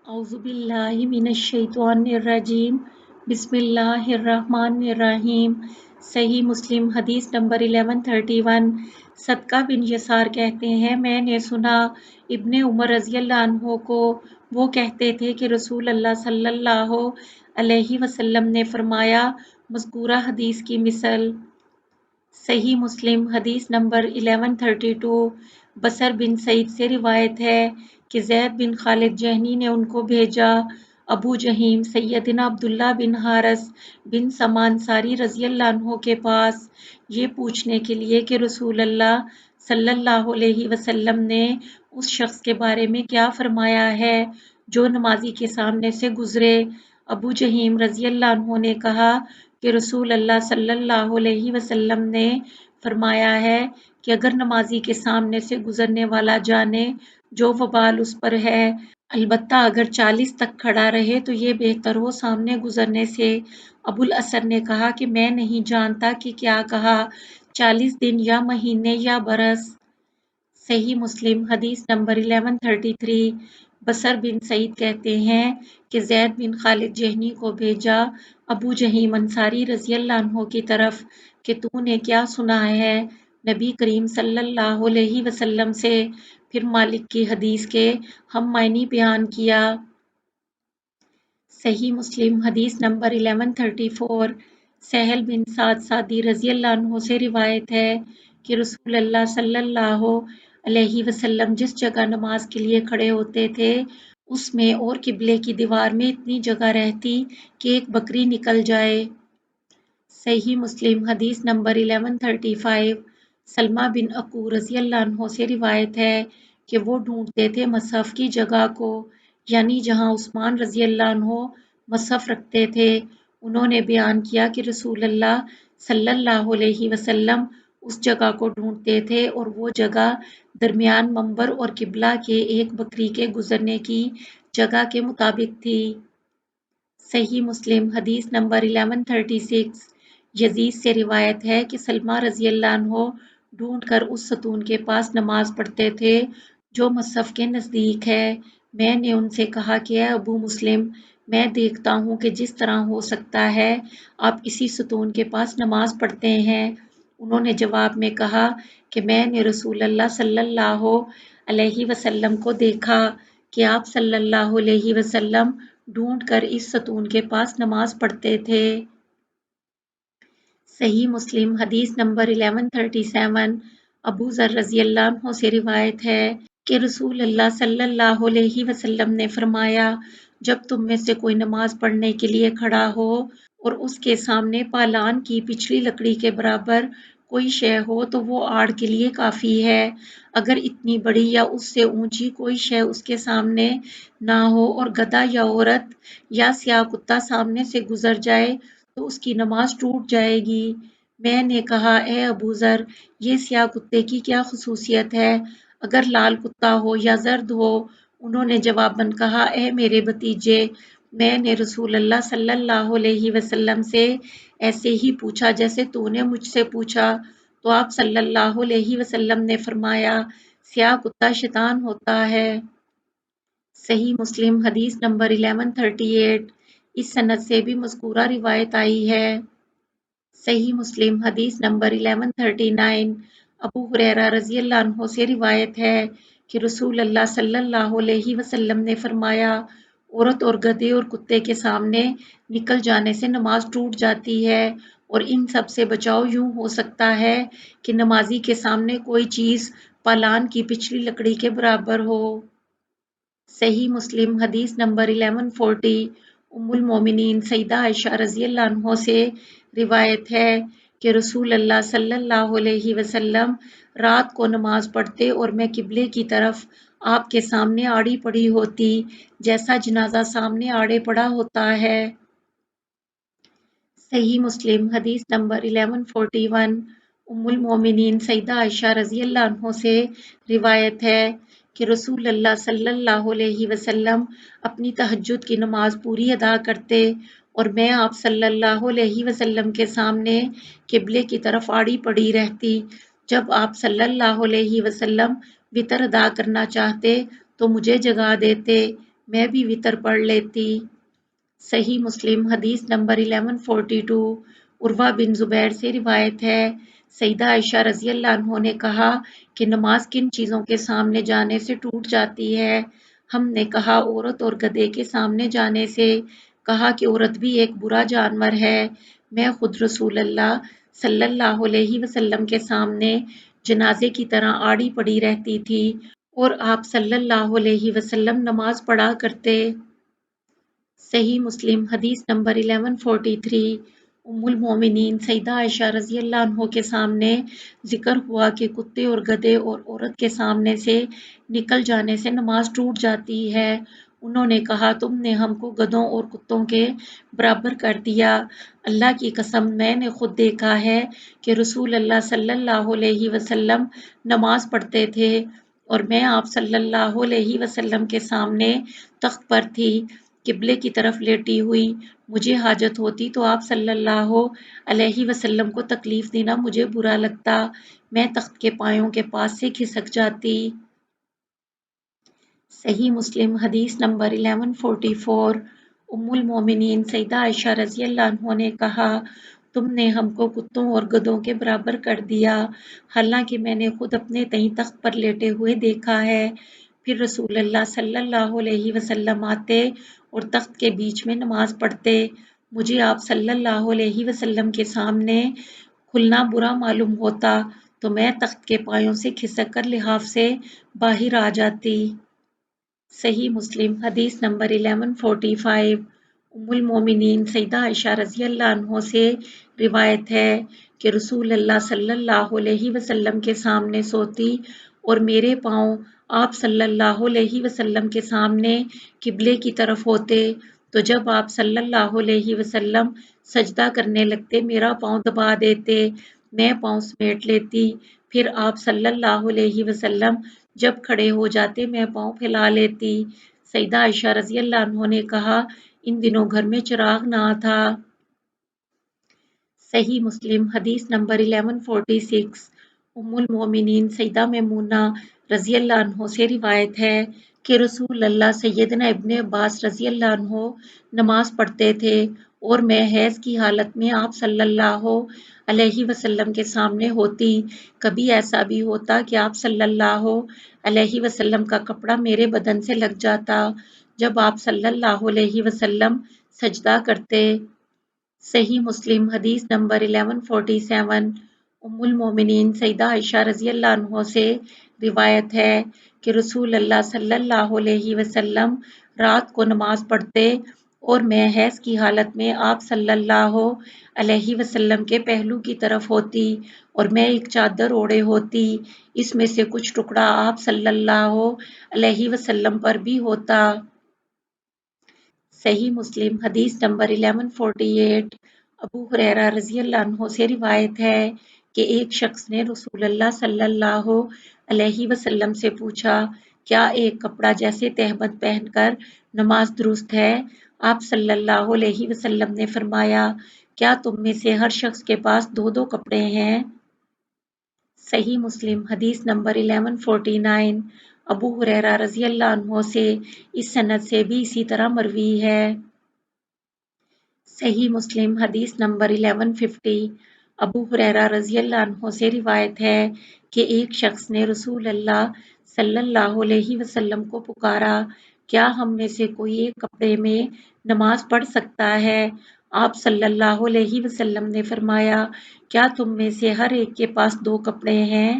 اعوذ باللہ من الشیطان الرجیم بسم اللہ الرحمن الرحیم۔ صحیح مسلم حدیث نمبر 1131۔ صدقہ بن یسار کہتے ہیں میں نے سنا ابن عمر رضی اللہ عنہ کو وہ کہتے تھے کہ رسول اللہ صلی اللہ علیہ وسلم نے فرمایا مذکورہ حدیث کی مثل۔ صحیح مسلم حدیث نمبر 1132۔ بصر بن سعید سے روایت ہے کہ زید بن خالد جہنی نے ان کو بھیجا ابو جہیم سیدنا عبداللہ بن حارث بن سما انصاری رضی اللہ عنہ کے پاس یہ پوچھنے کے لیے کہ رسول اللہ صلی اللہ علیہ وسلم نے اس شخص کے بارے میں کیا فرمایا ہے جو نمازی کے سامنے سے گزرے۔ ابو جہیم رضی اللہ عنہ نے کہا کہ رسول اللہ صلی اللہ علیہ وسلم نے فرمایا ہے کہ اگر نمازی کے سامنے سے گزرنے والا جانے جو وبال اس پر ہے، البتہ اگر 40 تک کھڑا رہے تو یہ بہتر ہو سامنے گزرنے سے۔ ابو الاسر نے کہا کہ میں نہیں جانتا کہ کیا کہا، 40 دن یا مہینے یا برس۔ صحیح مسلم حدیث نمبر 1133۔ بصر بن سعید کہتے ہیں کہ زید بن خالد جہنی کو بھیجا ابو جہیم انصاری رضی اللہ عنہ کی طرف کہ تو نے کیا سنا ہے نبی کریم صلی اللہ علیہ وسلم سے۔ پھر مالک کی حدیث کے ہم معنی بیان کیا۔ صحیح مسلم حدیث نمبر 1134۔ سہل بن سعد ساعدی رضی اللہ عنہ سے روایت ہے کہ رسول اللہ صلی اللہ علیہ وسلم جس جگہ نماز کے لیے کھڑے ہوتے تھے اس میں اور قبلے کی دیوار میں اتنی جگہ رہتی کہ ایک بکری نکل جائے۔ صحیح مسلم حدیث نمبر 1135۔ سلمہ بن اکو رضی اللہ عنہ سے روایت ہے کہ وہ ڈھونڈتے تھے مصحف کی جگہ کو، یعنی جہاں عثمان رضی اللہ عنہ مصحف رکھتے تھے۔ انہوں نے بیان کیا کہ رسول اللہ صلی اللہ علیہ وسلم اس جگہ کو ڈھونڈتے تھے اور وہ جگہ درمیان منبر اور قبلہ کے ایک بکری کے گزرنے کی جگہ کے مطابق تھی۔ صحیح مسلم حدیث نمبر 1136۔ یزید سے روایت ہے کہ سلمہ رضی اللہ عنہ ڈھونڈ کر اس ستون کے پاس نماز پڑھتے تھے جو مصحف کے نزدیک ہے۔ میں نے ان سے کہا کہ اے ابو مسلم، میں دیکھتا ہوں کہ جس طرح ہو سکتا ہے آپ اسی ستون کے پاس نماز پڑھتے ہیں۔ انہوں نے جواب میں کہا کہ میں نے رسول اللہ صلی اللہ علیہ وسلم کو دیکھا کہ آپ صلی اللہ علیہ وسلم ڈھونڈ کر اس ستون کے پاس نماز پڑھتے تھے۔ صحیح مسلم حدیث نمبر 1137۔ ابو ذر رضی اللہ عنہ سے روایت ہے کہ رسول اللہ صلی اللہ علیہ وسلم نے فرمایا جب تم میں سے کوئی نماز پڑھنے کے لیے کھڑا ہو اور اس کے سامنے پالان کی پچھلی لکڑی کے برابر کوئی شے ہو تو وہ آڑ کے لیے کافی ہے۔ اگر اتنی بڑی یا اس سے اونچی کوئی شے اس کے سامنے نہ ہو اور گدھا یا عورت یا سیاہ کتا سامنے سے گزر جائے تو اس کی نماز ٹوٹ جائے گی۔ میں نے کہا اے ابو ذر، یہ سیاہ کتے کی کیا خصوصیت ہے؟ اگر لال کتا ہو یا زرد ہو؟ انہوں نے جواباً کہا اے میرے بھتیجے، میں نے رسول اللہ صلی اللہ علیہ وسلم سے ایسے ہی پوچھا جیسے تو نے مجھ سے پوچھا، تو آپ صلی اللہ علیہ وسلم نے فرمایا سیاہ کتا شیطان ہوتا ہے۔ صحیح مسلم حدیث نمبر 1138۔ اس سند سے بھی مذکورہ روایت آئی ہے۔ صحیح مسلم حدیث نمبر 1139۔ ابو ہریرہ رضی اللہ عنہ سے روایت ہے کہ رسول اللہ صلی اللہ علیہ وسلم نے فرمایا عورت اور گدھے اور کتے کے سامنے نکل جانے سے نماز ٹوٹ جاتی ہے اور ان سب سے بچاؤ یوں ہو سکتا ہے کہ نمازی کے سامنے کوئی چیز پالان کی پچھلی لکڑی کے برابر ہو۔ صحیح مسلم حدیث نمبر 1140۔ ام المومنین سیدہ عائشہ رضی اللہ عنہ سے روایت ہے کہ رسول اللہ صلی اللہ علیہ وسلم رات کو نماز پڑھتے اور میں قبلے کی طرف آپ کے سامنے آڑی پڑی ہوتی جیسا جنازہ سامنے آڑے پڑا ہوتا ہے۔ صحیح مسلم حدیث نمبر 1141۔ ام المومنین سیدہ عائشہ رضی اللہ عنہ سے روایت ہے کہ رسول اللہ صلی اللہ علیہ وسلم اپنی تہجد کی نماز پوری ادا کرتے اور میں آپ صلی اللہ علیہ وسلم کے سامنے قبلے کی طرف آڑی پڑی رہتی۔ جب آپ صلی اللہ علیہ وسلم وتر ادا کرنا چاہتے تو مجھے جگا دیتے، میں بھی وطر پڑھ لیتی۔ صحیح مسلم حدیث نمبر 1142 عروہ بن زبیر سے روایت ہے، سیدہ عائشہ رضی اللہ عنہ نے کہا کہ نماز کن چیزوں کے سامنے جانے سے ٹوٹ جاتی ہے؟ ہم نے کہا عورت اور گدھے کے سامنے جانے سے۔ کہا کہ عورت بھی ایک برا جانور ہے۔ میں خود رسول اللہ صلی اللہ علیہ وسلم کے سامنے جنازے کی طرح آڑی پڑی رہتی تھی اور آپ صلی اللہ علیہ وسلم نماز پڑھا کرتے۔ صحیح مسلم حدیث نمبر 1143 ام المومنین سیدہ عائشہ رضی اللہ عنہ کے سامنے ذکر ہوا کہ کتے اور گدھے اور عورت کے سامنے سے نکل جانے سے نماز ٹوٹ جاتی ہے۔ انہوں نے کہا تم نے ہم کو گدھوں اور کتوں کے برابر کر دیا۔ اللہ کی قسم میں نے خود دیکھا ہے کہ رسول اللہ صلی اللہ علیہ وسلم نماز پڑھتے تھے اور میں آپ صلی اللہ علیہ وسلم کے سامنے تخت پر تھی، قبلے کی طرف لیٹی ہوئی۔ مجھے حاجت ہوتی تو آپ صلی اللہ علیہ وسلم کو تکلیف دینا مجھے برا لگتا، میں تخت کے پایوں کے پاس سے کھسک جاتی۔ صحیح مسلم حدیث نمبر 1144 ام المومنین سیدہ عائشہ رضی اللہ عنہ نے کہا تم نے ہم کو کتوں اور گدھوں کے برابر کر دیا، حالانکہ میں نے خود اپنے تئیں تخت پر لیٹے ہوئے دیکھا ہے۔ پھر رسول اللہ صلی اللہ علیہ وسلم آتے اور تخت کے بیچ میں نماز پڑھتے۔ مجھے آپ صلی اللہ علیہ وسلم کے سامنے کھلنا برا معلوم ہوتا تو میں تخت کے پایوں سے کھسک کر لحاف سے باہر آ جاتی۔ صحیح مسلم حدیث نمبر 1145 ام المومنین سیدہ عائشہ رضی اللہ عنہ سے روایت ہے کہ رسول اللہ صلی اللہ علیہ وسلم کے سامنے سوتی اور میرے پاؤں آپ صلی اللہ علیہ وسلم کے سامنے قبلے کی طرف ہوتے، تو جب آپ صلی اللہ علیہ وسلم سجدہ کرنے لگتے میرا پاؤں دبا دیتے، میں پاؤں سمیٹ لیتی، پھر آپ صلی اللہ علیہ وسلم جب کھڑے ہو جاتے میں پاؤں پھیلا لیتی۔ سیدہ عائشہ رضی اللہ عنہ نے کہا ان دنوں گھر میں چراغ نہ تھا۔ صحیح مسلم حدیث نمبر 1146 ام المومنین سیدہ میمونہ رضی اللہ عنہ سے روایت ہے کہ رسول اللہ سیدنا ابن عباس رضی اللہ عنہ نماز پڑھتے تھے اور میں حیض کی حالت میں آپ صلی اللہ علیہ وسلم کے سامنے ہوتی۔ کبھی ایسا بھی ہوتا کہ آپ صلی اللہ علیہ وسلم کا کپڑا میرے بدن سے لگ جاتا جب آپ صلی اللہ علیہ وسلم سجدہ کرتے۔ صحیح مسلم حدیث نمبر 1147 ام المومنین سیدہ عائشہ رضی اللہ عنہ سے روایت ہے کہ رسول اللہ صلی اللہ علیہ وسلم رات کو نماز پڑھتے اور میں حیض کی حالت میں آپ صلی اللہ علیہ وسلم کے پہلو کی طرف ہوتی اور میں ایک چادر اوڑھے ہوتی، اس میں سے کچھ ٹکڑا آپ صلی اللہ علیہ وسلم پر بھی ہوتا۔ صحیح مسلم حدیث نمبر 1148 ابو ہریرہ رضی اللہ عنہ سے روایت ہے کہ ایک شخص نے رسول اللہ صلی اللہ علیہ وسلم سے پوچھا کیا ایک کپڑا جیسے تہمت پہن کر نماز درست ہے؟ آپ صلی اللہ علیہ وسلم نے فرمایا کیا تم میں سے ہر شخص کے پاس 2 2 کپڑے ہیں؟ صحیح مسلم حدیث نمبر 1149 ابو ہریرہ رضی اللہ عنہ سے روایت ہے کہ ایک شخص نے رسول اللہ صلی اللہ علیہ وسلم سے پوچھا کیا ایک کپڑا جیسے تہمت پہن کر نماز درست ہے؟ آپ صلی اللہ علیہ صحیح مسلم حدیث نمبر 1149 ابو ہریرہ رضی اللہ عنہ سے اس سند سے بھی اسی طرح مروی ہے۔ صحیح مسلم حدیث نمبر 1150 ابو ہریرہ رضی اللہ عنہ سے روایت ہے کہ ایک شخص نے رسول اللہ صلی اللہ علیہ وسلم کو پکارا کیا ہم میں سے کوئی ایک کپڑے میں نماز پڑھ سکتا ہے؟ آپ صلی اللہ علیہ وسلم نے فرمایا کیا تم میں سے ہر ایک کے پاس 2 کپڑے ہیں؟